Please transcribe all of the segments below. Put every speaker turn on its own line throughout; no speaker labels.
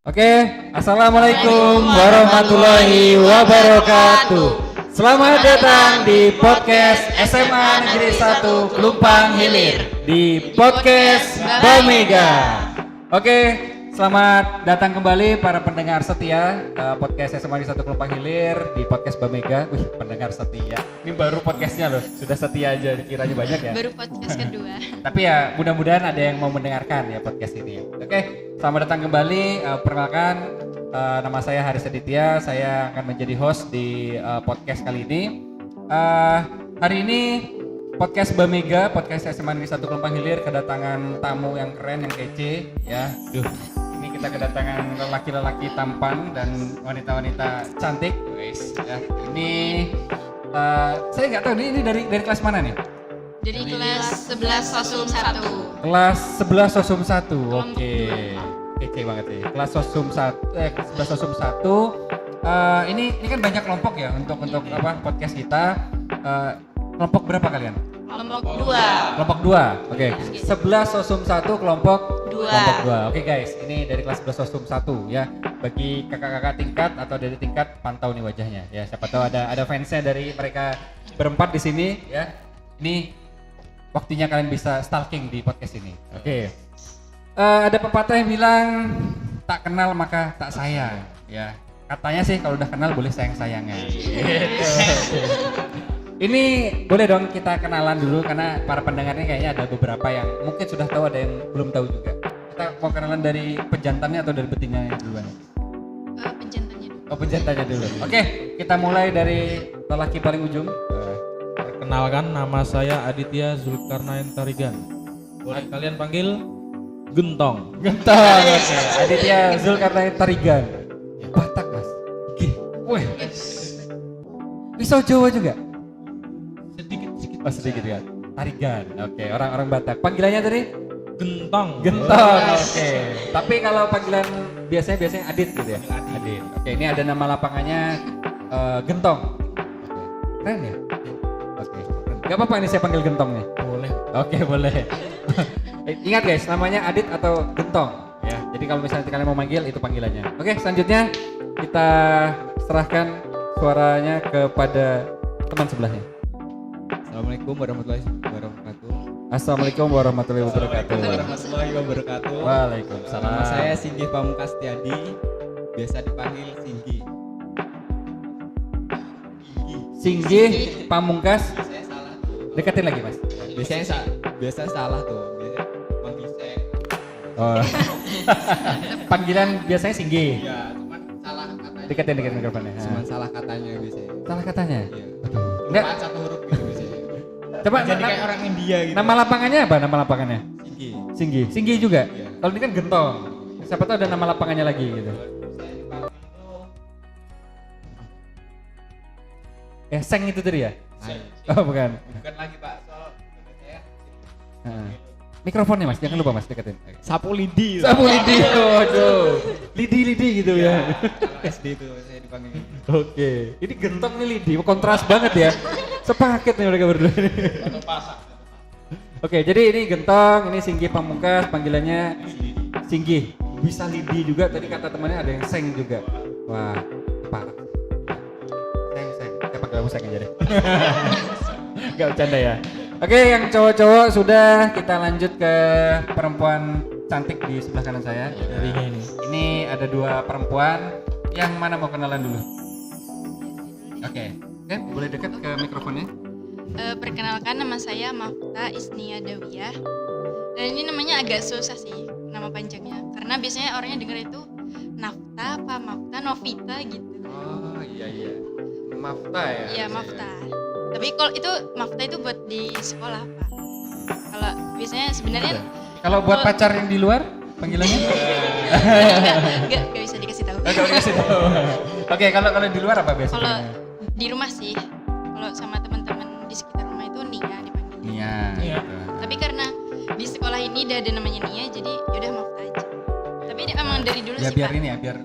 Oke, Assalamualaikum warahmatullahi wabarakatuh. Selamat datang di podcast SMA Negeri 1 Klumpang Hilir, di podcast Bamega. Oke, selamat datang kembali para pendengar setia podcast SMA Negeri 1 Klumpang Hilir di podcast Bamega. Wih, pendengar setia. Ini baru podcastnya loh, sudah setia aja dikiranya banyak ya.
Baru podcast kedua.
Tapi ya mudah-mudahan ada yang mau mendengarkan ya podcast ini. Oke, selamat datang kembali. Perkenalkan, nama saya Haris Aditya. Saya akan menjadi host di podcast kali ini. Hari ini podcast Bamega, podcast SMA Negeri 1 Klumpang Hilir kedatangan tamu yang keren, yang kece ya. Ini kita kedatangan lelaki-lelaki tampan dan wanita-wanita cantik. Ya. Ini saya nggak tahu ini dari kelas mana nih?
Jadi kelas 11 Sosum 1.
Kelas 11 Sosum 1. Oke. Kece banget ya. Kelas Sosum 1 11 Sosum 1. Ini kan banyak kelompok ya untuk apa podcast kita. Kelompok berapa kalian?
Kelompok 2.
Kelompok 2. Oke. 11 Sosum 1 kelompok
2.
Kelompok 2. Oke guys, ini dari kelas 11 Sosum 1 ya. Bagi kakak-kakak tingkat atau dari tingkat pantau nih wajahnya ya. Siapa tahu ada fansnya dari mereka berempat di sini ya. Ini waktunya kalian bisa stalking di podcast ini. Oke. Ada pepatah yang bilang tak kenal maka tak sayang. Ya. Katanya sih kalau udah kenal boleh sayang-sayangan. Gitu. Ini boleh dong kita kenalan dulu karena para pendengarnya kayaknya ada beberapa yang mungkin sudah tahu, ada yang belum tahu juga. Kita mau kenalan dari pejantannya atau dari betinanya duluan?
Penjantannya dulu.
Oh, pejantannya dulu. Oke, kita mulai dari lelaki paling ujung.
Perkenalkan, nama saya Aditya Zulkarnain Tarigan. Boleh kalian panggil Gentong.
Gentong. Oke. Aditya Zulkarnain Tarigan. Batak mas. Wih. Pisau Jawa juga.
Sedikit.
Oh sedikit ya. Tarigan. Oke. Orang-orang Batak. Panggilannya tadi?
Gentong.
Gentong. Oke. Tapi kalau panggilan biasanya Adit gitu ya. Adit. Oke. Ini ada nama lapangannya Gentong. Oke. Keren ya. Oke. Gak apa-apa ini saya panggil Gentong nih.
Boleh.
Oke boleh. Ingat guys, namanya Adit atau Gentong ya. Jadi kalau misalnya kalian mau manggil itu panggilannya. Oke, selanjutnya kita serahkan suaranya kepada teman sebelahnya.
Assalamualaikum warahmatullahi wabarakatuh.
Assalamualaikum warahmatullahi wabarakatuh.
Warahmatullahi wabarakatuh.
Waalaikumsalam.
Nama saya Singgih Pamungkas Tiadi, biasa dipanggil Singgi.
Singgih Pamungkas.
Saya salah tuh.
Deketin lagi mas.
Biasa salah tuh. Biasa panggil saya.
Oh. Panggilan biasanya Singgih.
Ya, cuman salah katanya.
Deketin mikrofonnya.
Cuman salah katanya biasanya.
Salah katanya.
Iya.
Enggak.
Cuma satu huruf gitu biasanya.
Coba
Jadi kayak orang India gitu.
nama lapangannya apa? Nama lapangannya?
Singgi.
Singgih. Singgih juga.
Iya.
Kalau ini kan Gentong. Siapa tahu ada nama lapangannya lagi gitu.
Saya dipanggil itu
Seng itu tadi ya?
Sing.
Oh bukan.
Bukan lagi Pak, soal saya
Mikrofonnya mas, jangan lupa mas deketin.
sapu lidi.
Sapu lidi, waduh. Lidi gitu ya.
Kalau SD itu saya dipanggil gitu.
Oke, ini Gentong nih lidi, kontras banget ya. Sepaket nih mereka berdua ini. Oke, jadi ini Gentong, ini Singgih Pamungkas, panggilannya Singgih. Bisa lidi juga, tadi kata temannya ada yang Seng juga. Wah, parah. Seng. Saya panggil kamu Seng aja deh. Gak bercanda ya. Oke, yang cowok-cowok sudah, kita lanjut ke perempuan cantik di sebelah kanan saya. Ini ada dua perempuan, yang mana mau kenalan dulu? Oke, boleh dekat ke mikrofonnya?
Perkenalkan, nama saya Mafta Isnia Dawiyah. Dan ini namanya agak susah sih nama panjangnya, karena biasanya orangnya denger itu Nafta, apa Mafta, Novita gitu.
Oh iya. Mafta ya?
Iya Mafta. Tapi kalau itu Mafta itu buat di sekolah Pak. Kalau biasanya sebenarnya
Kalau buat pacar yang di luar, panggilannya?
nggak bisa dikasih tahu.
Kalau dikasih tahu. Oke, kalau di luar apa biasanya?
Kalau di rumah sih, kalau sama teman-teman di sekitar rumah itu Nia dipanggil.
Nia.
Iya.
Gitu.
Tapi karena di sekolah ini udah ada namanya Nia, jadi yaudah Mafta aja. Tapi emang dari dulu
Ya
sih
biar
Pak.
ini ya, biar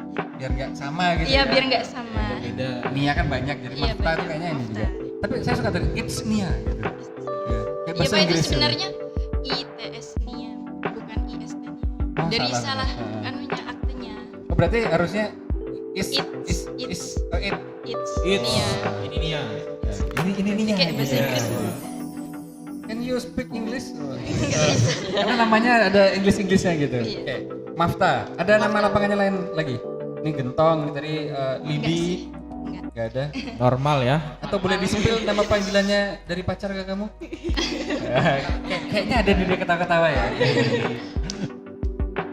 nggak sama gitu.
Iya
ya.
biar nggak sama.
Beda.
Nia kan banyak, jadi
Iya,
Mafta tuh
banyak,
kayaknya ini
Mafta.
juga. Tapi saya suka tadi it's Nia gitu. Iya. Kayak
Iya
bahasa
Pak, itu
Inggris
sebenarnya ITS Nia, bukan IST Nia.
Oh,
Dari
salah.
salah anunya aktenya.
Oh berarti harusnya is
It's.
it.
It's
It's
Nia.
ini Nia.
Ini nih
Kayak bahasa Inggris.
Can you speak English? Karena namanya ada Inggrisnya gitu.
Iya.
Oke. Mafta. Ada nama lapangannya lain lagi? Ini Gentong, ini tadi
Enggak
Lidi.
sih. Enggak.
Gak ada.
Normal ya.
Atau boleh di-spill nama panggilannya dari pacar ke kamu? Kayaknya ada di dia ketawa-ketawa ya.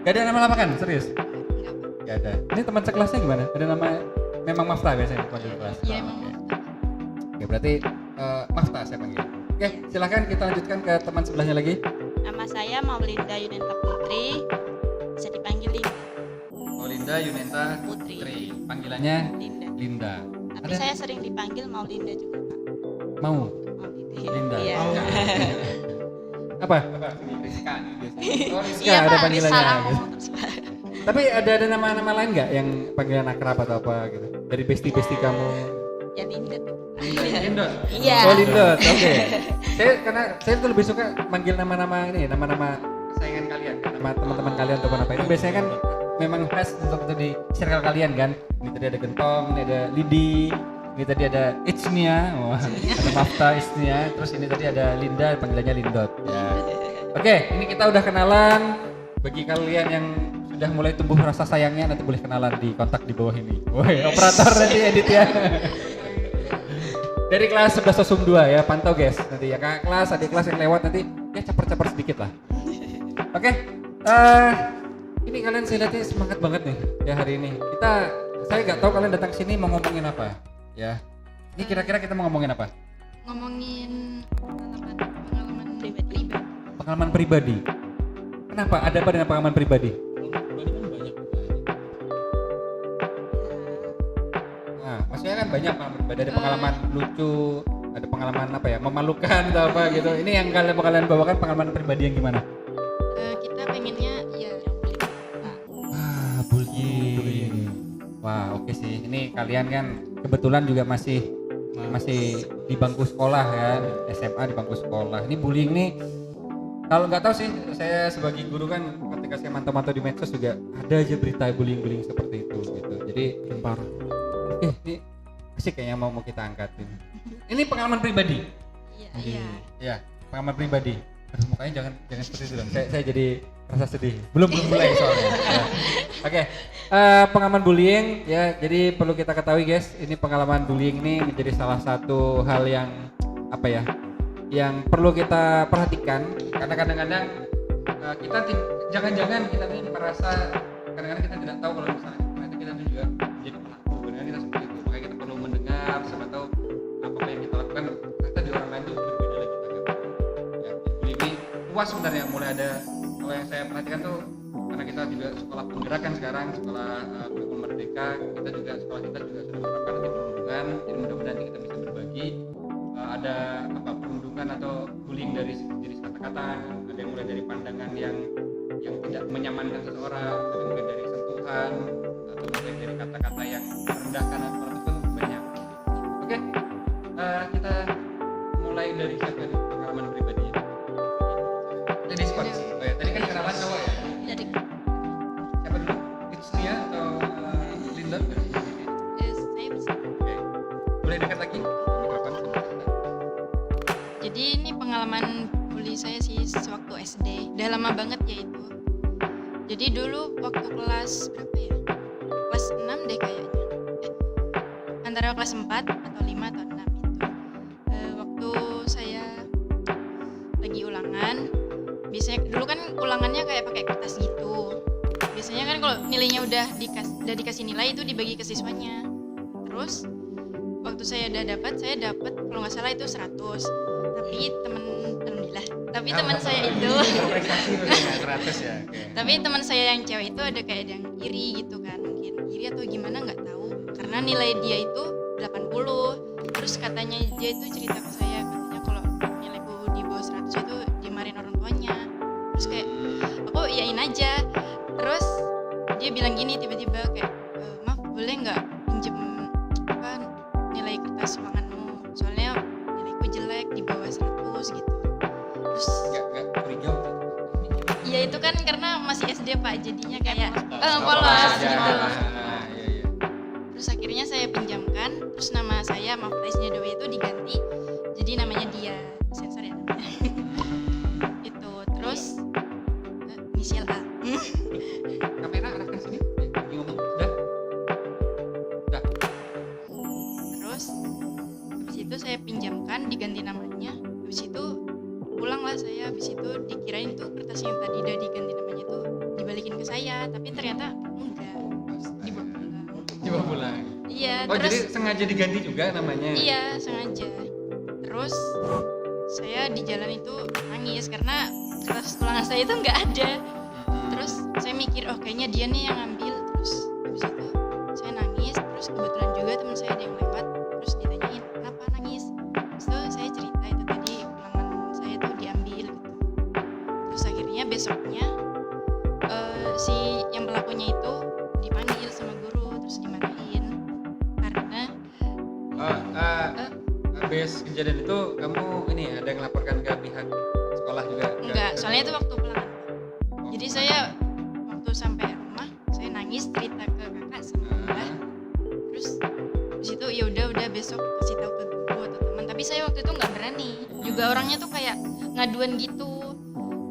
Gak ada nama lapangan, serius?
Enggak.
Gak ada. Ini teman sekelasnya gimana? Ada nama memang Mafta biasanya dipanggil di kelas?
Iya
Oh,
emang.
oke. Oke, berarti Mafta saya panggil. Oke, silahkan kita lanjutkan ke teman sebelahnya lagi.
Nama saya Maulinda Yunenta Putri, bisa dipanggil
Olinda Yunenta
Putri.
Putri. Panggilannya
Linda.
Linda.
Tapi saya sering dipanggil Maulinda juga, Pak.
Mau?
Maulinda.
Linda.
Iya.
Mau. Apa? Rizka. Oh, Rizka
Iya,
ada
Pak,
panggilannya.
salah
gitu.
ngomong terus, Pak.
Tapi ada nama-nama lain nggak yang panggilan akrab atau apa gitu? Dari besti kamu?
Ya Linda.
Lindot.
Iya.
Oh Lindot, oke. Saya tuh lebih suka manggil nama-nama ini, nama-nama kesayangan kalian, nama teman-teman kalian atau apa. Itu biasanya kan memang khas untuk itu di circle kalian kan. Ini tadi ada Gentong, ini ada Lidi, ini tadi ada Ichnia, ada Mafta Ichnia, terus ini tadi ada Linda, panggilannya Lindot. Ya. Oke, ini kita udah kenalan. Bagi kalian yang sudah mulai tumbuh rasa sayangnya, nanti boleh kenalan di kontak di bawah ini. Woi, operator nanti edit ya. Dari kelas 11 Sosum 2 ya, pantau guys. Nanti ya kakak kelas, adik kelas yang lewat nanti ya caper-caper sedikit lah. Oke, ini kalian saya lihat semangat banget nih ya hari ini. Saya nggak tahu kalian datang sini mau ngomongin apa ya. Ini kira-kira kita mau ngomongin apa?
Ngomongin pengalaman pribadi.
Pengalaman pribadi. Kenapa? Ada apa dengan pengalaman pribadi? Nah, maksudnya kan banyak pengalaman pribadi. Ada pengalaman lucu, ada pengalaman apa ya, memalukan atau apa gitu. Ini yang kalian bawakan pengalaman pribadi yang gimana?
Kita pengennya ya
Wah, bullying. Wah, oke sih. Ini kalian kan kebetulan juga masih di bangku sekolah kan, SMA di bangku sekolah. Ini bullying nih, kalau nggak tahu sih, saya sebagai guru kan ketika saya mantau-mantau di medsos juga ada aja berita bullying seperti itu gitu. Jadi gempar. Ini asik kayaknya mau kita angkatin. Ini pengalaman pribadi.
Iya.
Ya, pengalaman pribadi. Aduh, mukanya jangan seperti itu dong. Saya jadi rasa sedih. Belum mulai soalnya. Ya. Oke. Pengalaman bullying ya. Jadi perlu kita ketahui guys, ini pengalaman bullying ini menjadi salah satu hal yang apa ya? Yang perlu kita perhatikan karena kadang-kadang kita jangan-jangan kita ini merasa kadang-kadang kita tidak tahu kalau misalnya ternyata kita itu juga menjadi pelaku. Kadang-kadang kita seperti itu. Makanya kita perlu mendengar, siapa tahu apa yang kita lakukan ternyata di orang lain itu berbeda lagi tanggapannya. Ya, ini luas sebenarnya, mulai ada kalau yang saya perhatikan tuh karena kita juga sekolah penggerak kan sekarang, sekolah Pendukung Merdeka, kita juga sekolah kita juga sudah menerapkan nanti perundungan, jadi mudah-mudahan nanti kita bisa berbagi ada apa perundungan atau bullying dari jenis kata-kata, ada yang mulai dari pandangan yang tidak menyamankan seseorang, ada yang mulai dari sentuhan atau mulai dari kata-kata yang merendahkan atau itu banyak. Oke, kita mulai dari siapa nih pengalaman pribadi? Ladies first. Oh ya, tadi kan kenalan cowok ya.
Dari
Siapa dulu? Itznia atau Linda?
Saya bisa.
Oke. Boleh dekat lagi mikrofon.
Jadi ini pengalaman bully saya sih sewaktu SD. Udah lama banget ya itu. Jadi dulu waktu kelas berapa ya? Kelas 6 deh kayaknya. Antara kelas 4 atau 5 atau 6 itu. Waktu saya lagi ulangan, biasanya dulu kan ulangannya kayak pakai kertas gitu. Biasanya kan kalau nilainya udah dikasih nilai itu dibagi ke siswanya. Terus waktu saya dapat kalau nggak salah itu 100. Tapi teman saya itu
prestasi udah 100 ya. Oke.
tapi teman saya yang cewek itu ada kayak yang iri gitu kan, mungkin iri atau gimana nggak tahu, karena nilai dia itu 80. Terus katanya dia itu cerita ke saya, katanya kalau nilaiku di bawah 100 itu dimarahin orang tuanya. Terus kayak aku iyain aja. Terus dia bilang gini tiba-tiba kayak maaf boleh nggak pinjem apa nilai kertas ulanganmu, soalnya nilaiku jelek di bawah 100 gitu. Terus
Enggak curiga waktu itu.
ya itu kan karena masih SD Pak, jadinya kayak
Oh,
polos
aja.
gitu. Mafta Isniadawi itu diganti jadi namanya dia, sensor ya namanya. Itu terus inisial A.
Kamera arahkan sini. Lagi ngomong. Udah. Udah.
Terus habis itu saya pinjamkan diganti namanya. Habis itu pulanglah saya. Habis itu dikirain tuh kertas yang tadi udah diganti namanya tuh dibalikin ke saya, tapi ternyata enggak. Dibawa pulang.
Coba pulang.
Iya,
Oh,
terus
jadi sengaja diganti juga namanya?
iya sengaja. Terus saya di jalan itu nangis karena kertas pulangan saya itu nggak ada. Terus saya mikir, oh kayaknya dia nih yang ngambil. Terus habis itu saya nangis. Terus kebetulan juga teman saya ada yang lewat. Terus ditanyain kenapa nangis. Terus itu saya cerita itu tadi pulangan saya tuh diambil gitu. Terus akhirnya besoknya si yang pelakunya itu dipanggil sama guru terus dimarahin karena
Habis kejadian itu kamu ini ada yang laporkan ke pihak sekolah juga?
enggak, soalnya itu waktu pulangan. Jadi saya waktu sampai rumah saya nangis cerita ke kakak sama mbak. Terus habis itu ya udah besok kasih tahu ke guru atau teman. Tapi saya waktu itu nggak berani. Juga orangnya tuh kayak ngaduan gitu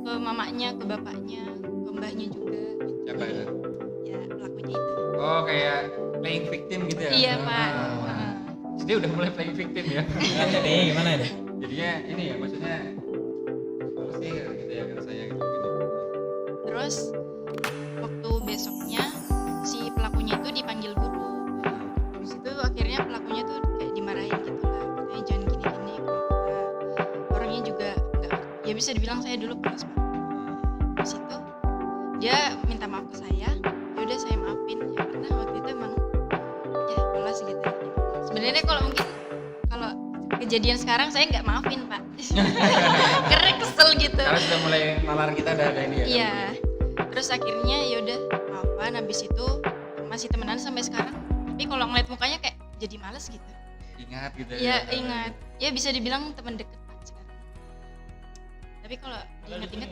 ke mamanya, ke bapaknya, ke mbahnya juga.
Siapa itu?
Ya pelakunya itu.
Oh, kayak playing victim gitu ya?
Iya pak.
Jadi udah mulai playing victim ya?
Jadi gimana ini?
Jadinya ini ya maksudnya sih gitu ya rasanya gitu.
Terus waktu besoknya si pelakunya itu dipanggil guru. Habis itu akhirnya pelakunya tuh kayak dimarahin gitu lah. Katanya jangan gini-gini kalau kita orangnya juga nggak, ya bisa dibilang saya dulu polos pak. Habis itu dia minta maaf ke saya. Ya udah saya maafin ya karena waktu itu emang ya polos gitu. Sebenarnya kalau mungkin kalau kejadian sekarang saya nggak maafin pak. Karena kesel gitu.
Karena sudah mulai nalar kita ada ini ya?
Iya. Terus akhirnya ya udah maafan, habis itu masih temenan sampai sekarang. Tapi kalau ngeliat mukanya kayak jadi males gitu.
Ingat gitu
Ya ingat. Ya bisa dibilang teman deket pak sekarang. Tapi kalau diingat-ingat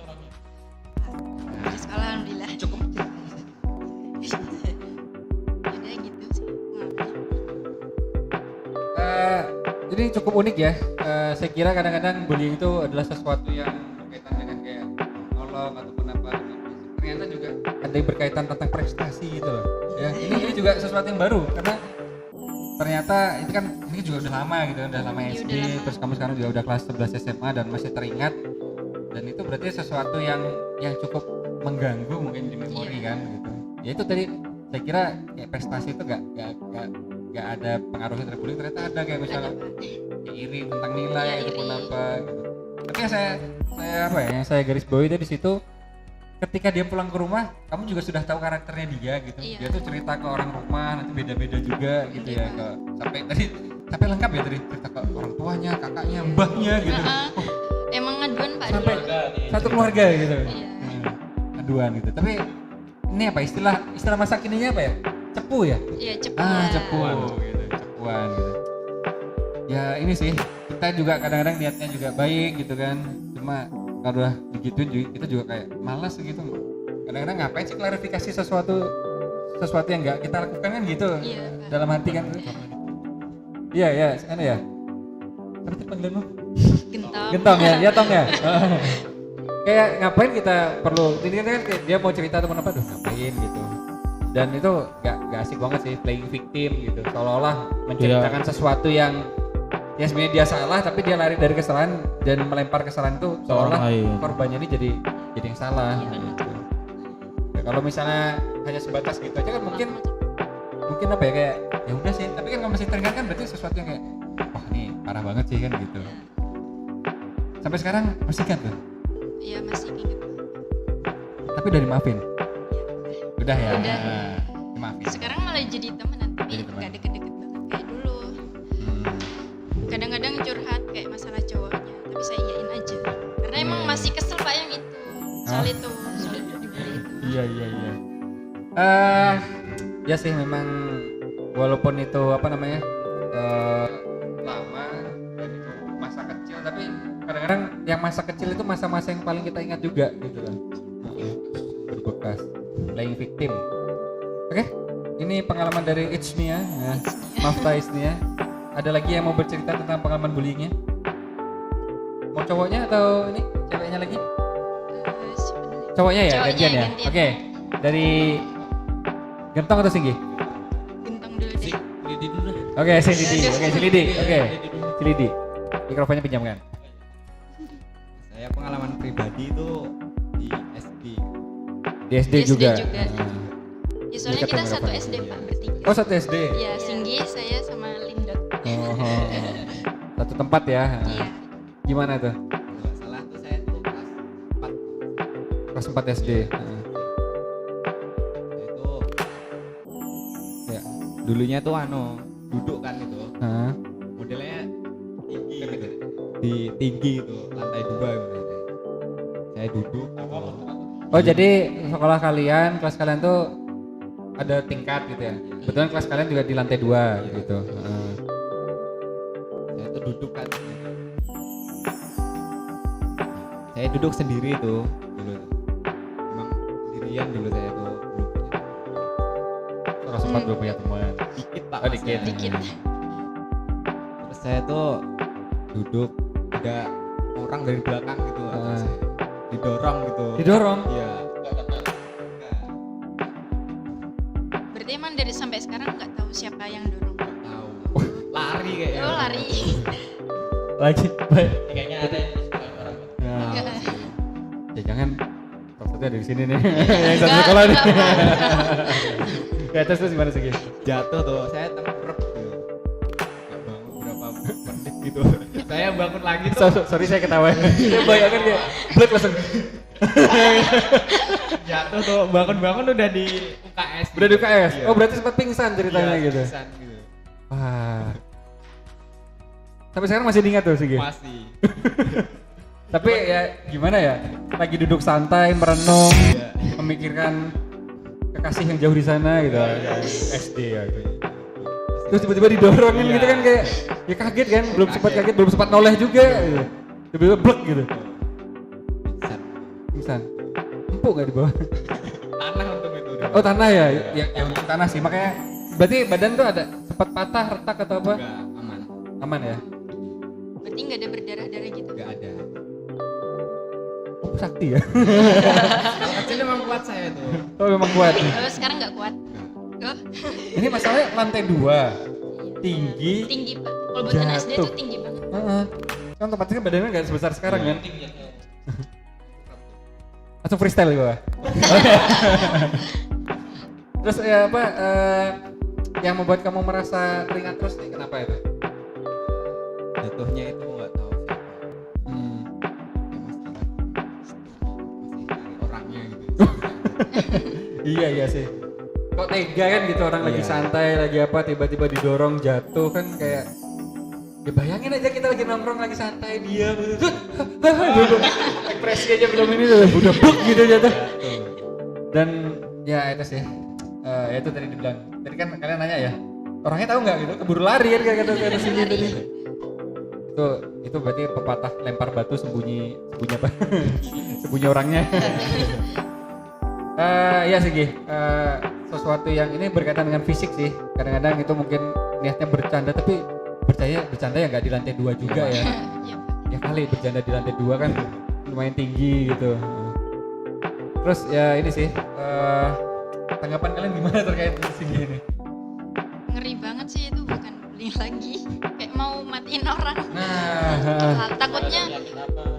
di sekolah alhamdulillah.
Cukup.
Udah gitu sih. Maafin.
Jadi cukup unik ya. Saya kira kadang-kadang bullying itu adalah sesuatu yang berkaitan dengan kayak nolong ataupun apa. Ternyata juga ada yang berkaitan tentang prestasi gitu loh. Ya, ini juga sesuatu yang baru karena ternyata ini juga udah lama gitu, udah lama
Iya,
SD,
udah lama.
terus kamu sekarang juga udah kelas 11 SMA dan masih teringat. Dan itu berarti sesuatu yang cukup mengganggu mungkin di memori
Iya.
kan gitu. Ya itu tadi saya kira kayak prestasi itu gak ada pengaruhnya terhadap bullying, ternyata ada kayak misalnya
Ada, Pak.
kayak iri tentang nilai
Iya,
ataupun
iri.
apa gitu. Tapi yang saya apa ya, yang saya garis bawahi itu di situ ketika dia pulang ke rumah, kamu juga sudah tahu karakternya dia gitu.
Iya.
Dia tuh cerita ke orang rumah nanti beda-beda juga gitu ya,
Iya.
sampai lengkap ya tadi cerita ke orang tuanya, kakaknya, mbahnya gitu.
Emang ngaduan pak
Sampai
dulu.
satu keluarga gitu.
Iya.
Aduan gitu. Tapi ini apa istilah masa kininya apa ya? Cepu ya?
Iya cepuan.
Cepuan gitu, cepuan gitu. Ya ini sih, kita juga kadang-kadang niatnya juga baik gitu kan. Cuma kalau udah digituin kita juga kayak malas gitu. Kadang-kadang ngapain sih klarifikasi sesuatu yang nggak kita lakukan kan gitu.
Iya pak.
Dalam hati kan. Iya, sana ya. Apa tadi panggilanmu?
Gentong.
Gentong ya Tong ya. Kayak ngapain kita perlu ini kan kayak dia mau cerita teman apa tuh ngapain gitu. Dan itu gak asik banget sih playing victim gitu. Seolah-olah menceritakan sesuatu yang ya sebenarnya dia salah tapi dia lari dari kesalahan dan melempar kesalahan itu seolah korbannya ini jadi yang salah gitu. Ya, kalau misalnya hanya sebatas gitu aja kan mungkin apa ya kayak ya udah sih, tapi kan kalau masih teringat kan berarti sesuatu yang kayak wah ini parah banget sih kan gitu. Sampai sekarang masih ingat tuh.
Iya masih inget.
Tapi udah dimaafin. Udah ya.
Udah.
Dimaafin.
Sekarang malah jadi temenan tapi
Jadi teman.
nggak deket-deket banget kayak dulu. Kadang-kadang curhat kayak masalah cowoknya tapi saya iyain aja karena emang masih kesel pak yang itu soal itu dibully itu.
Iya. Ya sih memang walaupun itu apa namanya lama dan itu masa kecil, tapi kadang-kadang yang masa kecil itu masa-masa yang paling kita ingat juga gitu kan. Berbekas playing victim. Oke, ini pengalaman dari Itsnia, Mafta Itsnia. ada lagi yang mau bercerita tentang pengalaman bullyingnya? Mau cowoknya atau ini ceweknya lagi?
Siapa dulu?
Cowoknya ya,
Cowoknya,
gantian ya.
gantian.
Oke, dari Gentong atau Singgi?
Gentong dulu deh.
Lidi dulu dah.
Oke, si Lidi. Oke, si Lidi. Oke,
Lidi dulu.
si Lidi. Mikrofonnya pinjamkan.
Saya pengalaman pribadi itu di SD.
Di SD
Di SD
juga.
juga.
Nah.
Ya, soalnya
Dekat
kita
dengan
satu
apa?
SD Pak bertiga.
Oh, satu SD.
Iya, Singgi, saya sama Lindot.
Oh, satu tempat ya.
Iya.
Gimana tuh?
Kalau nggak salah tuh saya tuh kelas 4.
Kelas 4 SD.
Itu
Ya.
dulunya tuh duduk kan itu.
Hah?
Modelnya tinggi gitu. Di tinggi itu lantai 2 modelnya. Saya duduk.
Oh, jadi sekolah kalian, kelas kalian tuh ada tingkat gitu ya? Kebetulan kelas kalian juga di lantai 2 gitu. Heeh.
Saya tuh duduk kan. Saya duduk sendiri tuh dulu. Emang sendirian dulu saya tuh belum punya.
Orang sempat belum punya teman.
Dikit Pak.
Oh, dikit.
masnya.
Dikit.
Terus saya tuh duduk, ada orang dari belakang gitu atas saya. Didorong gitu.
Didorong?
Iya.
Berarti emang dari sampai sekarang nggak tahu siapa yang dorong.
Tahu. Lari kayaknya.
Oh, lari.
Lagi baik.
Kayaknya ada yang suka orang.
Nah,
Enggak.
ya jangan salah satunya dari sini nih. Yang satu sekolah nih. Ya, terus gimana sih?
Jatuh tuh, saya tengkurap gitu. Nggak bangun berapa menit gitu. Saya bangun lagi tuh.
Sorry saya ketawa. Bayangkan kayak blek langsung.
Jatuh tuh, bangun-bangun udah di UKS.
Udah di UKS.
Iya.
Oh, berarti sempat pingsan ceritanya
Iya,
gitu.
pingsan gitu.
Wah. Sampai sekarang masih diingat tuh Sigi.
Masih.
Tapi ya gimana ya? Lagi duduk santai, merenung,
Iya.
memikirkan kekasih yang jauh di sana gitu. SD ya. Terus tiba-tiba didorongin
Iya.
gitu kan kayak ya kaget kan, belum sempat kaget, belum sempat noleh juga. Gitu. Tiba-tiba blek gitu.
Pingsan.
Pingsan. Empuk gak di bawah?
Tanah untuk itu udah.
Oh, tanah ya? Ya untung tanah sih. Makanya berarti badan tuh ada sempat patah, retak atau apa?
Enggak aman.
Aman ya?
Berarti nggak ada berdarah-darah gitu.
Enggak ada.
Oh, sakti ya?
Kalau kecil emang kuat saya tuh.
Oh, memang kuat.
Oh, sekarang nggak kuat. Oh,
Ini masalahnya lantai 2. Tinggi.
tinggi Pak. Kalau buat anak SD
Jatuh.
itu tinggi banget.
Heeh. Kan tempatnya badannya nggak sebesar sekarang kan? Langsung freestyle di bawah. Terus ya apa yang membuat kamu merasa teringat terus nih kenapa itu?
Jatuhnya itu enggak tahu siapa.
Hmm.
Masih cari orangnya gitu.
Iya sih. Kok tega kan gitu orang lagi
Iya.
santai lagi apa tiba-tiba didorong jatuh kan kayak ya bayangin aja kita lagi nongkrong lagi santai dia gitu. Ekspresi aja belum ini tuh udah bluk gitu jatuh. Dan ya itu sih. Ya itu tadi dibilang. Tadi kan kalian nanya ya. Orangnya tahu nggak gitu? Keburu lari kan kayak kata sini tadi. Itu berarti pepatah lempar batu sembunyi apa? Sembunyi orangnya. Iya sih Gi. Sesuatu yang ini berkaitan dengan fisik sih. Kadang-kadang itu mungkin niatnya bercanda tapi bercanda ya nggak di lantai 2 juga ya.
Iya.
Ya kali bercanda di lantai 2 kan lumayan tinggi gitu. Terus ya ini sih tanggapan kalian gimana terkait segi ini?
Ngeri banget sih itu, bukan bullying lagi. Kayak mau matiin orang.
Nah,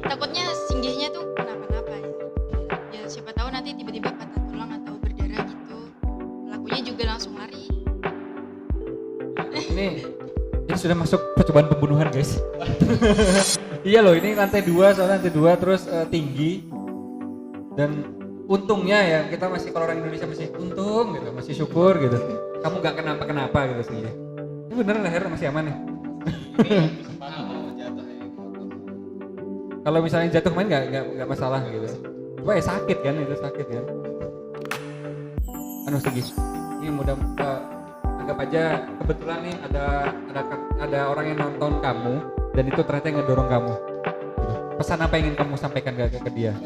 Takutnya singgihnya tuh kenapa-napa ya. Ya siapa tahu nanti tiba-tiba patah tulang atau berdarah gitu. Pelakunya juga langsung lari.
ini sudah masuk percobaan pembunuhan guys. Iya loh, ini lantai 2 soalnya lantai 2 terus tinggi dan untungnya ya kita masih kalau orang Indonesia masih untung gitu, masih syukur gitu. Kamu nggak kenapa-kenapa gitu sih. Ini beneran leher masih aman nih. Kalau misalnya jatuh kemarin nggak masalah gitu. Cuma ya sakit kan, itu sakit kan. Anu Segi, ini mudah anggap aja kebetulan nih ada orang yang nonton kamu dan itu ternyata yang ngedorong kamu. Pesan apa yang ingin kamu sampaikan ke dia?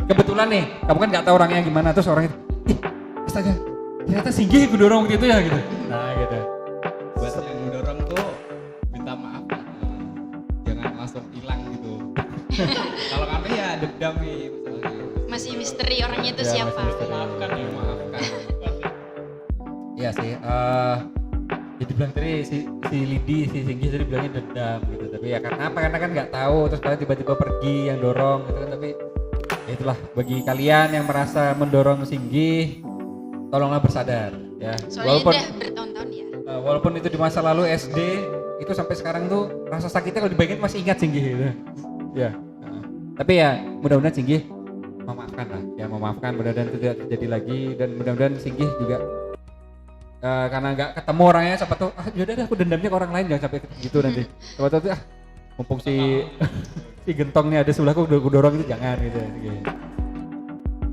Kebetulan nih, kamu kan nggak tahu orangnya gimana, terus orangnya, ih, astaga, ternyata Sigi gue dorong waktu itu ya gitu. Nah gitu.
Buat yang dorong tuh Kalau kami ya dendam nih misalnya.
Masih misteri orangnya itu
Ya,
siapa.
masih misteri.
Maafkan ya.
Maafkan.
Iya sih. Jadi bilang tadi si Lidi, si Singgi tadi bilangnya dendam gitu. Tapi ya karena apa? Karena kan nggak tahu. Terus kalian tiba-tiba pergi yang dorong gitu kan. Tapi ya itulah bagi kalian yang merasa mendorong Singgi, tolonglah bersadar ya.
Soalnya udah bertahun-tahun ya.
Walaupun itu di masa lalu SD, itu sampai sekarang tuh rasa sakitnya kalau dibayangin masih ingat Singgi gitu. Ya. Tapi ya mudah-mudahan Singgi memaafkan lah. Ya memaafkan, mudah-mudahan itu tidak terjadi lagi dan mudah-mudahan Singgi juga karena nggak ketemu orangnya, siapa tuh yaudah deh aku dendamnya ke orang lain, jangan sampai gitu nanti. Siapa tuh mumpung si si gentong nih ada sebelahku aku dorong itu jangan gitu.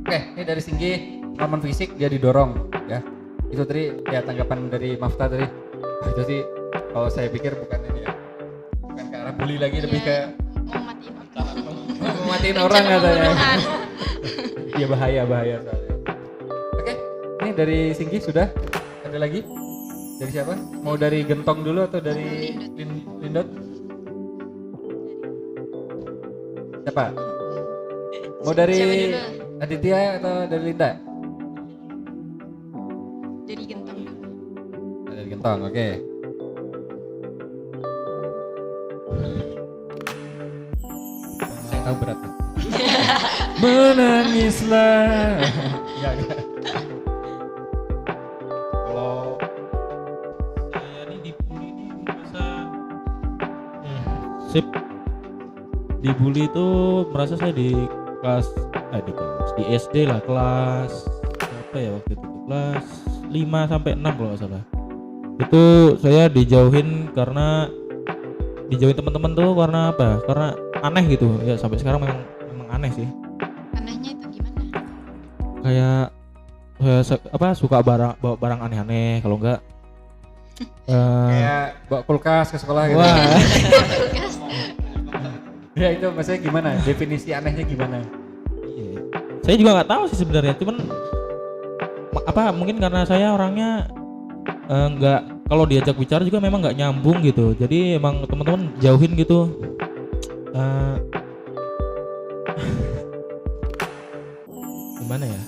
Oke, ini dari Singgi lawan fisik dia didorong ya. Itu tadi ya tanggapan dari Mafta tadi. Itu sih kalau saya pikir bukan ini ya. Bukan ke arah bully lagi, lebih ke
Mau matiin
mau matiin orang
Rencana
katanya.
pembunuhan.
Iya bahaya soalnya. Oke, ini dari Singgi sudah. Ada lagi? Dari siapa? Mau dari Gentong dulu atau dari Lindot? Siapa? Mau dari
Siapa dulu?
Aditya atau dari Linda?
Dari Gentong dulu.
Dari Gentong, oke. Saya tahu berat tuh. Menangislah. Enggak.
Kalau saya nih dibully ini merasa sip. Dibully itu merasa saya di di SD lah, kelas apa ya waktu itu, kelas 5 sampai 6 kalau nggak salah. Itu saya dijauhin teman-teman tuh karena apa? Karena aneh gitu ya, sampai sekarang memang aneh sih.
Anehnya itu gimana?
Kayak suka bawa barang aneh-aneh, kalau enggak
Kayak bawa kulkas ke sekolah gitu.
wah.
Kulkas.
Ya itu maksudnya gimana? Definisi anehnya gimana?
Iya. Saya juga nggak tahu sih sebenarnya, cuman mungkin karena saya orangnya nggak, kalau diajak bicara juga memang nggak nyambung gitu, jadi emang teman-teman jauhin gitu. Gimana ya?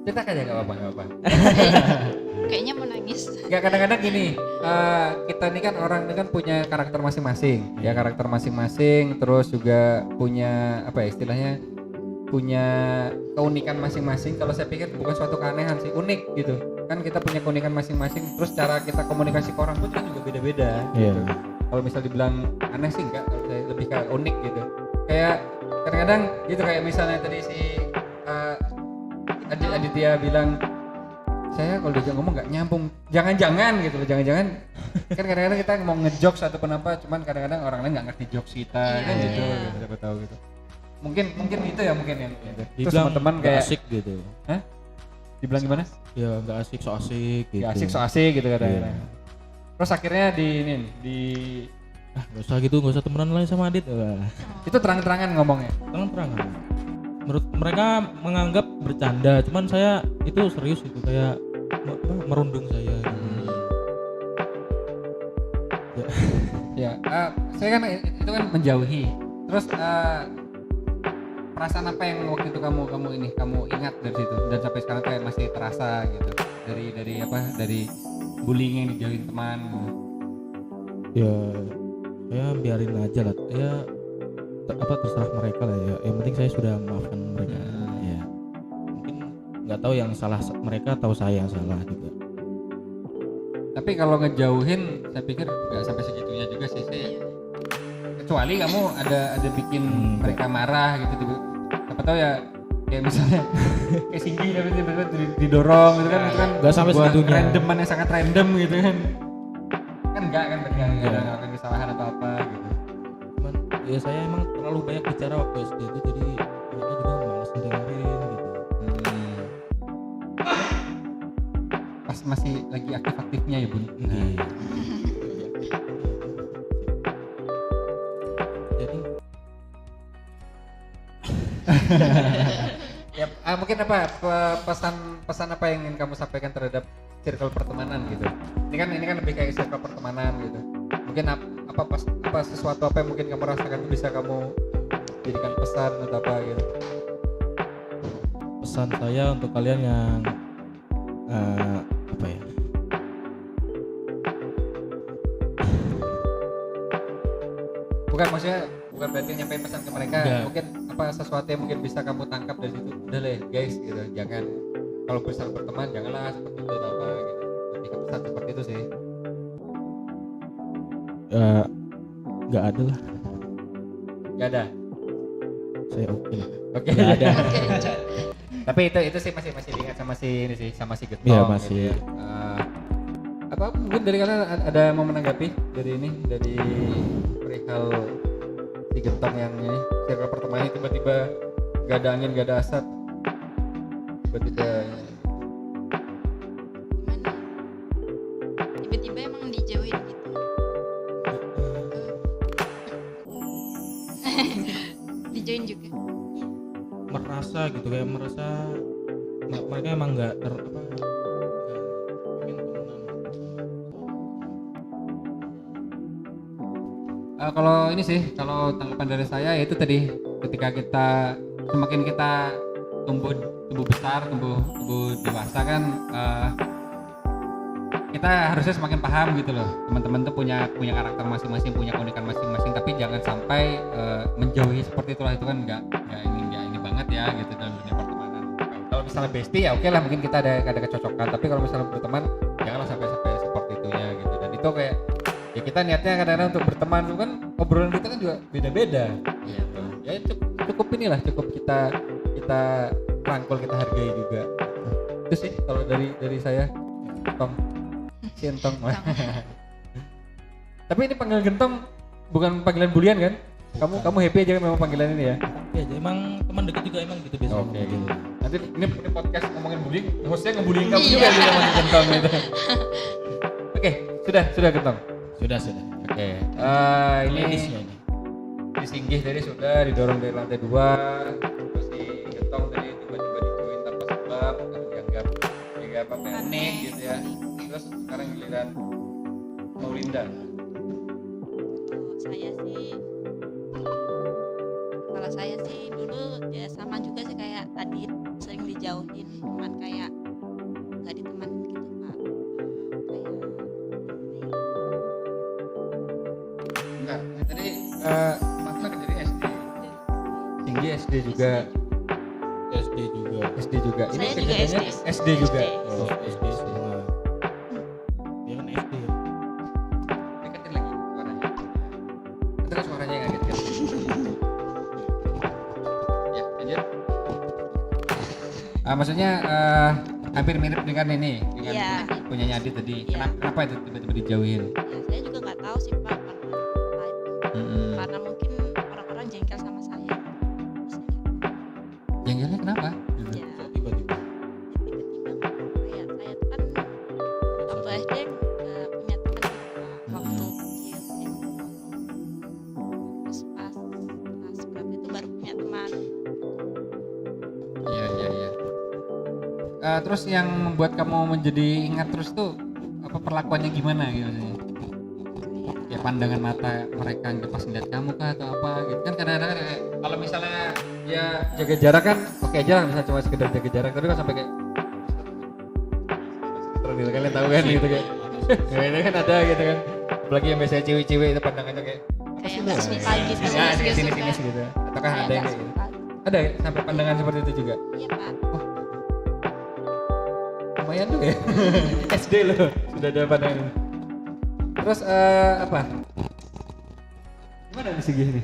Ceritakan aja nggak apa-apa.
Kayaknya mau nangis.
Nggak, kadang-kadang gini, kita ini kan orang ini kan punya karakter masing-masing, ya karakter masing-masing, terus juga punya apa ya istilahnya, punya keunikan masing-masing. Kalau saya pikir bukan suatu keanehan sih, unik gitu. Kan kita punya keunikan masing-masing, terus cara kita komunikasi ke orang pun kan juga beda-beda.
Iya.
Gitu. Kalau misal dibilang aneh sih enggak, kalau saya lebih kayak unik gitu. Kayak kadang-kadang gitu, kayak misalnya tadi si Aditya bilang, saya kalau diajak ngomong nggak nyambung, jangan-jangan gitu loh, jangan-jangan kan kadang-kadang kita mau ngejokes atau kenapa, cuman kadang-kadang orang lain nggak ngerti jokes kita kan
Iya.
gitu, siapa tahu gitu. Mungkin itu ya mungkin yang gitu. Terus
Dibilang
teman-teman
nggak
kayak
asik gitu.
dibilang gimana?
Ya nggak asik, so asik gitu.
Ya asik so asik gitu kadang-kadang.
Iya.
Terus akhirnya di
Nggak usah gitu, nggak usah temenan lagi sama Adit. Wah.
itu terang-terangan ngomongnya.
Terang-terangan. Menurut mereka menganggap bercanda, cuman saya itu serius itu, kayak merundung saya gitu.
Ya, saya kan itu kan menjauhi. Terus perasaan apa yang waktu itu kamu ingat dari situ dan sampai sekarang kayak masih terasa gitu dari bullying yang dijauhin teman.
Ya saya biarin aja lah ya, terserah mereka lah ya, yang penting saya sudah memaafkan mereka. Ya mungkin nggak tahu yang salah mereka atau saya yang salah juga.
Tapi kalau ngejauhin saya pikir nggak sampai segitunya juga sih. Kecuali kamu ada bikin mereka marah gitu, siapa tahu ya kayak misalnya kayak Singgi tapi tiba-tiba didorong gitu kan, itu kan
Nggak sampai
sebuah
segitunya.
randoman yang sangat random gitu kan enggak kan berarti nggak ada ngelakuin kesalahan atau apa gitu.
Cuman ya saya emang terlalu banyak bicara waktu SD itu, jadi mereka juga malas dengerin gitu.
Pas masih lagi aktif-aktifnya ya Bun.
Iya. Jadi
Ya, mungkin apa pesan apa yang ingin kamu sampaikan terhadap circle pertemanan gitu. Ini kan lebih kayak circle pertemanan gitu. Mungkin apa apa sesuatu apa yang mungkin kamu rasakan itu bisa kamu jadikan pesan atau apa gitu.
Pesan saya untuk kalian yang apa ya?
Bukan berarti nyampein pesan ke mereka.
Enggak.
Mungkin apa sesuatu yang mungkin bisa kamu tangkap dari situ. Udah deh guys gitu. Jangan kalau bisa berteman janganlah seperti itu atau apa gitu. Lebih ke pesan seperti itu sih.
Nggak ada lah.
Gak ada.
Saya oke lah.
Oke.
Nggak ada.
Tapi itu sih masih diingat sama si ini sih, sama si Getong.
Iya, masih.
Gitu ya. Apa mungkin dari kalian ada mau menanggapi dari ini, dari perihal si Getong yang ini circle pertemanan tiba-tiba gak ada angin, gak ada asap, tiba-tiba
Gimana? Tiba-tiba emang dijauhin gitu. Dijauhin juga.
Merasa gitu kayak merasa mereka emang nggak pengen temenan.
Kalau ini sih, kalau tanggapan dari saya itu tadi ketika semakin kita tumbuh besar, tumbuh dewasa kan, kita harusnya semakin paham gitu loh. Teman-teman tuh punya karakter masing-masing, punya keunikan masing-masing, tapi jangan sampai menjauhi seperti itulah. Itu kan nggak ini banget ya gitu dalam dunia pertemanan. Kalau misalnya bestie ya oke lah, mungkin kita ada kecocokan, tapi kalau misalnya berteman janganlah sampai seperti itu ya gitu. Dan itu kayak ya kita niatnya kadang-kadang untuk berteman itu kan, obrolan kita kan juga beda-beda gitu. Ya cukup inilah, cukup kita rangkul, kita hargai juga. Itu sih kalau dari saya. Tong si Entong. Tapi ini panggilan Gentong bukan panggilan bulian kan? Kamu happy aja kan memang panggilan ini ya?
Ya aja emang teman dekat juga emang gitu biasanya.
Oke gitu. Nanti ini podcast ngomongin bullying, hostnya ngebullying kamu
Iya.
juga gitu sama Gentong gitu. Oke, sudah Gentong.
Sudah.
Oke, ini
Ladiesnya ini.
disinggih tadi sudah, didorong dari lantai 2. Terus si Gentong tadi tiba-tiba dijoin tanpa sebab karena dianggap apa aneh gitu ya. Terus sekarang giliran Maulinda.
Kalau saya sih dulu ya sama juga sih kayak tadi, sering dijauhin, cuman kayak nggak ditemanin gitu Pak.
Enggak, ini tadi Makna dari SD. Tinggi SD juga.
SD juga.
Ini
Saya juga
kejadiannya SD juga.
Oh, SD semua. Dia kan SD ya.
Deketin lagi suaranya. Terus suaranya yang agak kecil. Ya, lanjut. Maksudnya hampir mirip dengan ini, dengan
Iya.
punyanya Adit tadi.
Iya.
Kenapa itu tiba-tiba dijauhin?
Ya saya juga nggak tahu sih Pak karena apa itu. Karena mungkin orang-orang jengkel sama saya. Terus
Jengkelnya kenapa?
ya
Tiba-tiba.
tiba-tiba kayak saya tuh kan waktu SD nggak punya teman gitu Pak, waktu kecil ya. Terus pas kelas berapa itu baru punya teman.
Iya. Terus yang membuat kamu menjadi ingat terus tuh apa, perlakuannya gimana gitu maksudnya? Ya pandangan mata mereka pas ngeliat kamu kah atau apa gitu kan, kadang-kadang kayak kalau misalnya ya jaga jarak kan oke aja lah, misalnya cuma sekedar jaga jarak, tapi kan sampai kayak terus kalian tahu kan gitu kan. Ya, ini kan ada gitu kan, apalagi yang biasanya cewek-cewek itu pandangannya kayak
Kayak nggak suka gitu.
nah,
Nggak
sini
suka.
gitu. Ataukah
Kayak
ada yang
nggak
kayak gitu?
suka.
Ada ya? Sampai pandangan seperti itu juga?
Iya Pak.
Lumayan tuh ya. SD loh sudah ada pandangan. Terus apa? Gimana nih Sigi ini?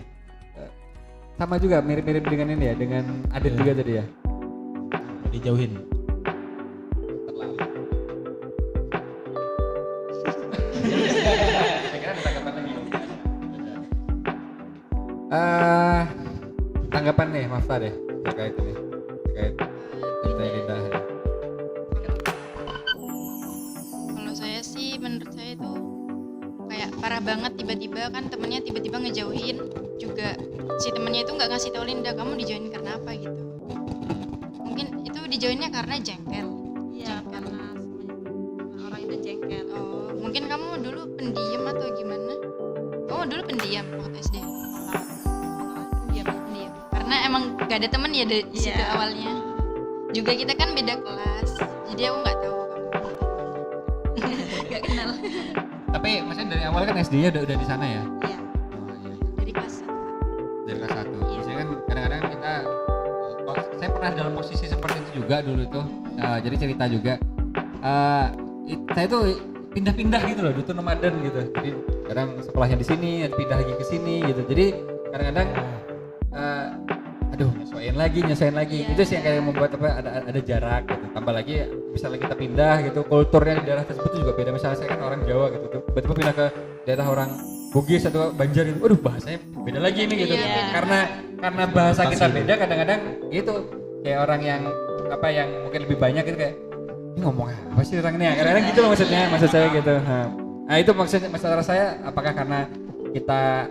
Sama juga mirip-mirip dengan ini ya, dengan Adit
Iya.
juga tadi ya.
Dijauhin.
Terlalu. Saya kira ada tanggapan lagi. Tanggapan nih, Mafta deh terkait ini, terkait cerita Linda.
Kalau saya sih, menurut saya itu kayak parah banget, tiba-tiba kan temennya tiba-tiba ngejauhin juga, si temennya itu nggak ngasih tahu Linda kamu dijauhin karena apa gitu. Mungkin itu dijauhinnya karena jengkel.
Iya karena semua orang itu jengkel.
Oh, mungkin kamu dulu pendiam atau gimana? Kamu pendiam waktu SD. Pendiam. Karena emang gak ada temen ya di situ
Iya.
awalnya. Juga kita kan beda kelas, jadi aku nggak tahu kamu.
Gak kenal.
Tapi maksudnya dari awal kan SD-nya udah di sana ya?
Iya.
Oh, iya.
Dari kelas 1.
Dari kelas 1.
Iya.
Biasanya kan kadang-kadang kita saya pernah dalam posisi seperti itu juga dulu tuh. Jadi cerita juga. Saya tuh pindah-pindah gitu loh, dulu tuh nomaden gitu. Jadi kadang sekolahnya di sini, pindah lagi ke sini gitu. Jadi kadang-kadang aduh nyesuaiin lagi.
Iya.
Itu sih yang kayak membuat ada jarak gitu. Tambah lagi misalnya kita pindah gitu, kulturnya di daerah tersebut juga beda. Misalnya saya kan orang Jawa gitu tuh, tiba-tiba pindah ke daerah orang Bugis atau Banjar gitu. Aduh bahasanya beda lagi nih gitu.
Iya, beda.
Karena bahasa kita
Pasti.
beda kadang-kadang gitu. Kayak orang yang mungkin lebih banyak gitu kayak ini ngomong apa sih orang ini ya? Kadang-kadang gitu loh maksud saya gitu. Nah, itu masalah saya apakah karena kita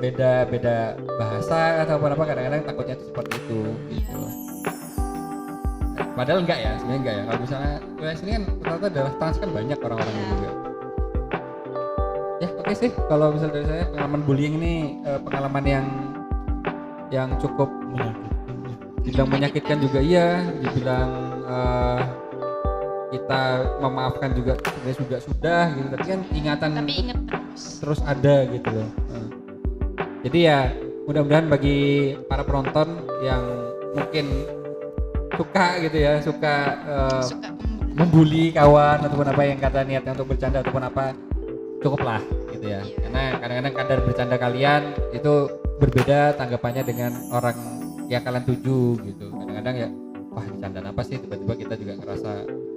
beda bahasa atau apa kadang-kadang takutnya tuh seperti itu gitu. Padahal enggak ya, sebenarnya enggak ya. Kalau misalnya wilayah sini kan ternyata adalah trans kan banyak orang-orangnya juga. Ya oke sih, kalau misalnya dari saya pengalaman bullying ini pengalaman yang cukup dibilang menyakitkan juga iya, dibilang kita memaafkan juga sebenarnya juga sudah gitu, tapi kan ingatan
Tapi
itu
inget
terus ada gitu loh. Jadi ya mudah-mudahan bagi para penonton yang mungkin suka gitu ya, suka
suka
membuli kawan ataupun apa yang kata niatnya untuk bercanda ataupun apa, cukuplah gitu ya.
Iya.
Karena kadang-kadang kadar bercanda kalian itu berbeda tanggapannya dengan orang yang kalian tuju gitu. Kadang-kadang ya wah bercandaan apa sih, tiba-tiba kita juga ngerasa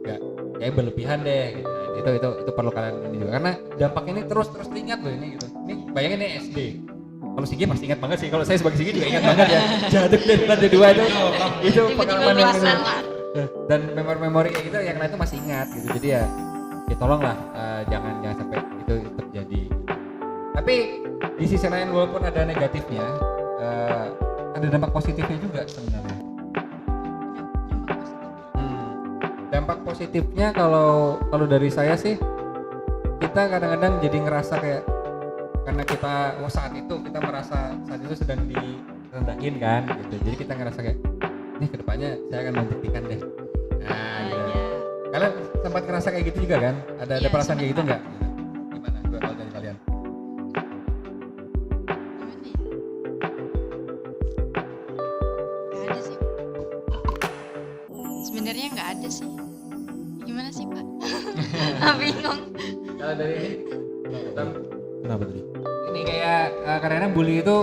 ya kayak berlebihan deh gitu. Itu perlu kalian ini juga karena dampak ini terus teringat loh ini gitu. Ini bayangin nih SD. Kalau Sigi pasti ingat banget sih. Kalau saya sebagai Sigi juga ingat banget ya. Jatuh dari lantai 2 itu
Tiba-tiba
pengalaman yang
belasan.
dan memori kayak gitu yang lain itu masih ingat gitu. Jadi ya tolonglah jangan sampai itu terjadi. Tapi di sisi lain walaupun ada negatifnya, ada dampak positifnya juga sebenarnya. Dampak positifnya kalau dari saya sih, kita kadang-kadang jadi ngerasa kayak karena kita saat itu sedang direndahin kan gitu. Jadi kita ngerasa kayak ini kedepannya saya akan membuktikan deh. Nah, gitu. Kalian sempat ngerasa kayak gitu juga kan? Ada
Iya,
perasaan kayak gitu
sempat.
nggak? Gimana kalau dari kalian?
Gimana ya? Gak ada sih. Sebenarnya nggak ada sih. Gimana sih Pak? Bingung.
Kalau dari ini,
Kenapa tadi?
ini kayak kadang-kadang bully itu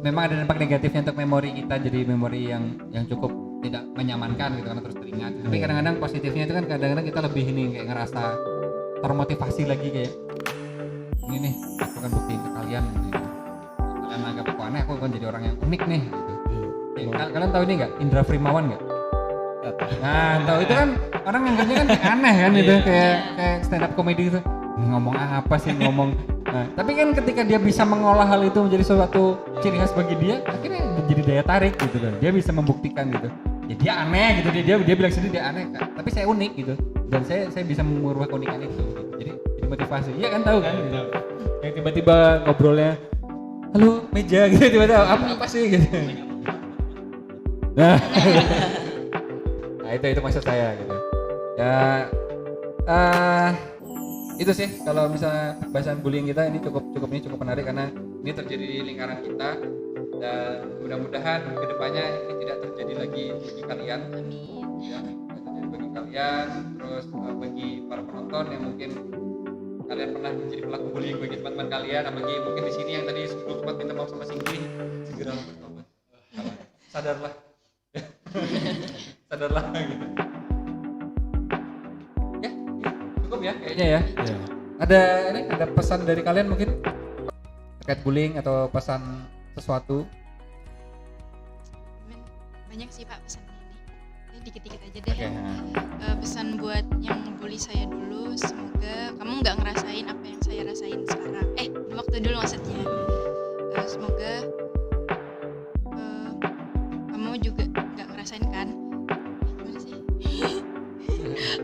memang ada dampak negatifnya untuk memori kita, jadi memori yang cukup tidak menyamankan gitu karena terus teringat. Tapi kadang-kadang positifnya itu kan kadang-kadang kita lebih ini kayak ngerasa termotivasi lagi kayak ini nih aku akan buktiin ke kalian gitu. Kalian anggap aku aneh, aku akan jadi orang yang unik nih gitu. Kalian tahu ini nggak Indra Frimawan nggak? Nah tahu itu kan orang nganggapnya kan kayak aneh kan gitu, kayak stand up comedy gitu. Ngomong apa sih ngomong. Nah, tapi kan ketika dia bisa mengolah hal itu menjadi suatu ciri khas bagi dia, akhirnya menjadi daya tarik gitu kan. Dia bisa membuktikan gitu. Ya dia aneh gitu, dia bilang sendiri dia aneh, tapi saya unik gitu. Dan saya bisa mengubah keunikan itu. Gitu. Jadi motivasi. Iya kan tahu kan? Gitu. Yang tiba-tiba ngobrolnya, halo meja gitu, tiba-tiba apa sih gitu. Nah, itu maksud saya gitu. Ya, itu sih kalau misalnya bahasan bullying kita ini cukup menarik karena ini terjadi di lingkaran kita dan mudah-mudahan kedepannya ini tidak terjadi lagi bagi kalian.
Amin.
Ya, tidak terjadi bagi kalian, terus bagi para penonton yang mungkin kalian pernah menjadi pelaku bullying bagi teman-teman kalian, apalagi mungkin di sini yang tadi sebelum sempat minta maaf sama Singgi, segera bertobat. Sadarlah. Sadarlah gitu. Ya, cukup ya kayaknya ya.
Ya.
Ada pesan dari kalian mungkin terkait bullying atau pesan sesuatu?
Banyak sih Pak pesannya ini. Dikit-dikit aja deh.
Oke.
Pesan buat yang bully saya dulu, semoga kamu nggak ngerasain apa yang saya rasain sekarang. Waktu dulu maksudnya. Semoga kamu juga nggak ngerasain kan? Gimana sih?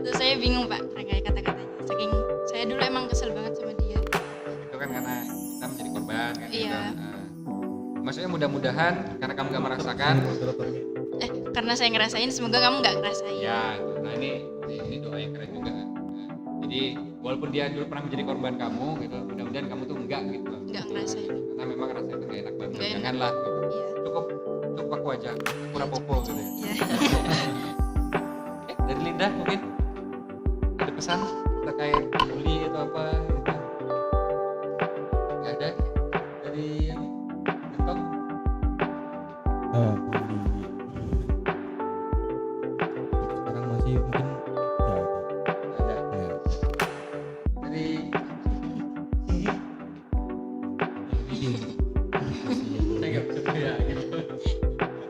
Terus saya bingung Pak kayak kata-katanya. Saking saya dulu emang kesel banget sama dia.
Itu kan karena kita menjadi korban kan
Iya.
gitu. maksudnya mudah-mudahan karena kamu nggak merasakan.
Karena saya ngerasain, semoga kamu nggak ngerasain.
Ya, gitu. Nah ini doa yang keren juga. Nah, jadi walaupun dia dulu pernah menjadi korban kamu, gitu, mudah-mudahan kamu tuh enggak gitu.
Nggak ngerasain.
Karena memang rasanya itu gak enak banget.
Nggak enak.
Janganlah. Gitu.
Iya.
Cukup aku aja, pura popo gitu. Ya.
Iya.
Dari Linda mungkin ada pesan terkait bully atau apa? Gitu. Nggak ada dari yang Gentong?
Bully. Sekarang masih mungkin nggak ada.
Nggak ada.
Ya.
Dari Singgi? Saya nggak bisa ya gitu.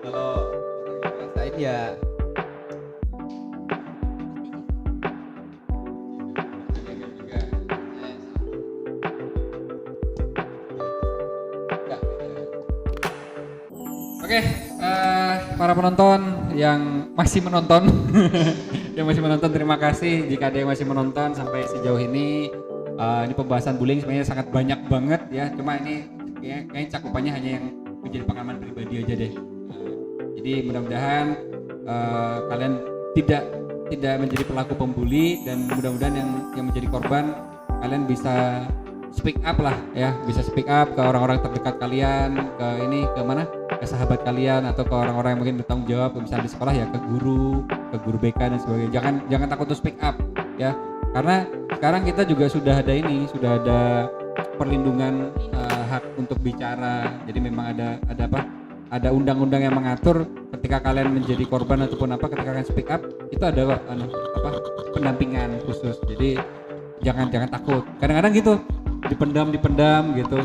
Kalau orang yang ngerasain ya
Oke, para penonton yang masih menonton, terima kasih jika ada yang masih menonton sampai sejauh ini. Ini pembahasan bullying sebenarnya sangat banyak banget ya. Cuma ini kayaknya cakupannya hanya yang menjadi pengalaman pribadi aja deh. Jadi mudah-mudahan kalian tidak menjadi pelaku pembuli dan mudah-mudahan yang menjadi korban kalian bisa speak up lah ya, bisa speak up ke orang-orang terdekat kalian, ke mana, ke sahabat kalian atau ke orang-orang yang mungkin bertanggung jawab, misalnya di sekolah ya ke guru BK dan sebagainya. Jangan takut untuk speak up ya, karena sekarang kita juga sudah ada perlindungan hak untuk bicara. Jadi memang ada undang-undang yang mengatur ketika kalian menjadi korban ataupun apa, ketika kalian speak up itu ada pendampingan khusus. Jadi jangan takut. Kadang-kadang gitu dipendam gitu.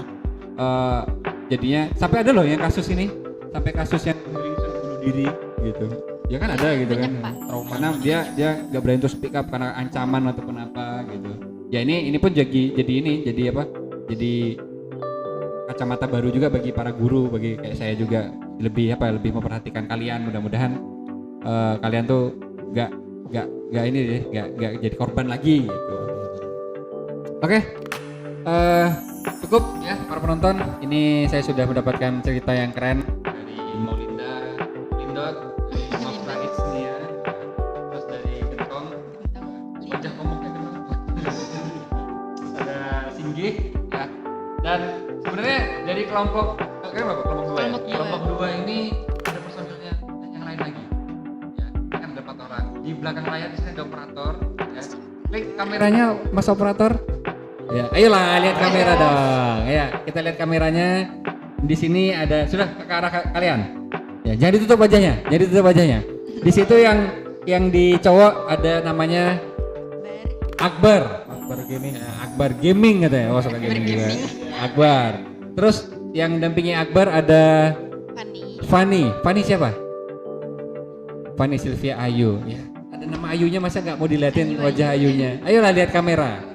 Jadinya sampai ada loh yang kasus ini, sampai kasus yang bunuh diri gitu. Ya kan ada gitu kan. Karena dia nggak berani untuk speak up karena ancaman ataupun apa gitu. Ya ini pun jadi kacamata baru juga bagi para guru, bagi kayak saya juga lebih memperhatikan kalian. Mudah-mudahan kalian tuh nggak jadi korban lagi gitu. Oke, cukup ya para penonton. Ini saya sudah mendapatkan cerita yang keren dari Maulinda, Lindot, dari Mafra Itsnia, terus dari Gentong, wajah komoknya Gentong, ada Singgi, ya. Dan sebenarnya dari kelompok dua ya? Kelompok dua ini ada personilnya yang lain lagi. Ya, kan ada 4 orang. Di belakang layar di sini ada operator. Ya. Klik kameranya, Mas operator. Ya, ayolah lihat kamera dong. Ya, kita lihat kameranya. Di sini ada sudah ke arah kalian. Ya, jangan ditutup wajahnya. Di situ yang di cowok ada namanya Akbar Gaming. Ya, Akbar Gaming katanya. Oh, suka gaming juga. Akbar. Terus yang dampingi Akbar ada Fanny siapa? Fanny Sylvia Ayu. Ya, ada nama Ayunya, masa nggak mau dilihatin wajah Ayunya? Ayolah lihat kamera.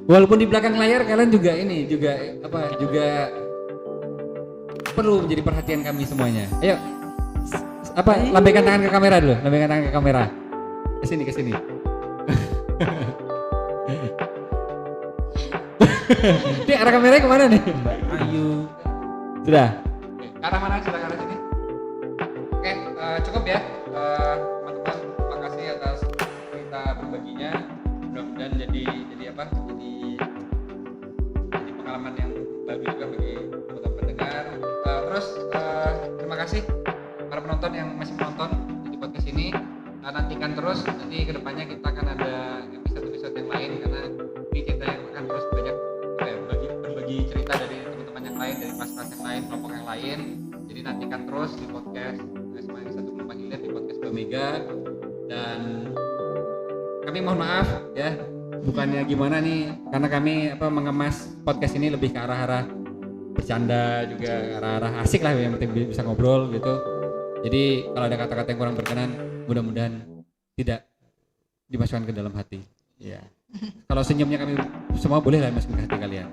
Walaupun di belakang layar kalian juga perlu menjadi perhatian kami semuanya. Ayo, lambaikan tangan ke kamera dulu. Ke sini. Ini arah kameranya kemana nih?
Mbak Ayu.
Sudah. Ke arah mana? Sudah ke arah sini. Oke, cukup ya. Teman-teman, terima kasih atas cerita berbaginya. Mudah-mudahan jadi pengalaman yang bagus juga bagi teman-teman pendengar. Terus terima kasih para penonton yang masih menonton di podcast ini. Nantikan terus, nanti kedepannya kita akan ada episode yang lain, karena ini kita yang akan terus banyak berbagi cerita dari teman-teman yang lain, dari kelas-kelas yang lain, kelompok yang lain. Jadi nantikan terus di podcast SMA 1 Hilir, di podcast Bamega. Dan kami mohon maaf ya, bukannya gimana nih, karena kami mengemas podcast ini lebih ke arah-arah bercanda juga, arah-arah asik lah, yang penting bisa ngobrol gitu. Jadi kalau ada kata-kata yang kurang berkenan, mudah-mudahan tidak dimasukkan ke dalam hati. Ya. Kalau senyumnya kami semua boleh lah masuk ke hati kalian.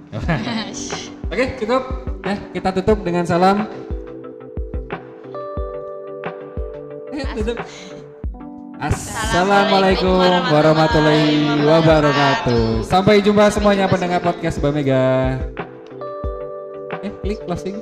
Oke, cukup. Ya, kita tutup dengan salam. Tutup. Assalamualaikum warahmatullahi wabarakatuh. Sampai jumpa semuanya pendengar podcast Bamega. Klik closing.